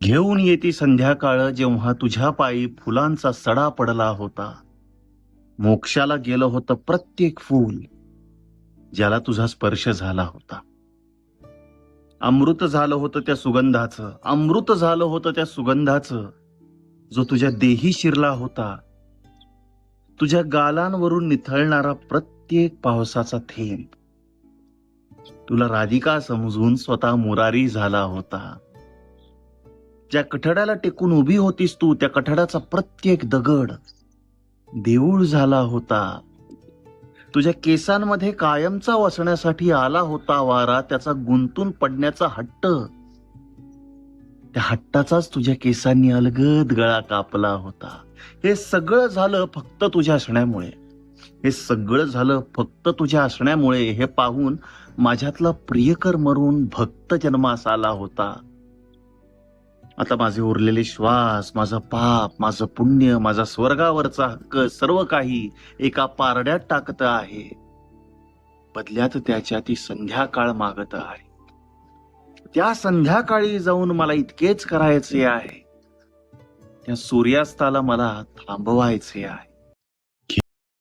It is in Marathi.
घेऊन येती संध्याकाळ जेव्हा तुझ्या पायी फुलांचा सडा पडला होता. मोक्षाला गेलं होतं प्रत्येक फूल ज्याला तुझा स्पर्श झाला होता. अमृत झालं होतं त्या सुगंधाचं, अमृत झालं होतं त्या सुगंधाचं, जो तुझ्या देही शिरला होता. तुझ्या गालांवरून निथळणारा प्रत्येक पावसाचा थेंब तुला राधिका समजून स्वतः मुरारी झाला होता. ज्या कठड्याला टेकून उभी होतीस तू, त्या कठड्याचा प्रत्येक दगड देऊळ झाला होता. तुझ्या केसांमध्ये कायमचा वसण्यासाठी आला होता वारा, त्याचा गुंतून पडण्याचा हट्ट, त्या हट्टाचाच तुझ्या केसांनी अलगद गळा कापला होता. हे सगळं झालं फक्त तुझ्या असण्यामुळे. हे सगळं झालं फक्त तुझ्या असण्यामुळे. हे पाहून माझ्यातला प्रियकर मरून भक्त जन्मास आला होता. आता माझे उरलेले श्वास, माझं पाप, माझं पुण्य, माझा स्वर्गावरचा हक्क, सर्व काही एका पारड्यात टाकत आहे. बदल्यात त्याच्या ती संध्याकाळ मागत आहे. त्या संध्याकाळी जाऊन मला इतकेच करायचे आहे. त्या सूर्यास्ताला मला थांबवायचे आहे.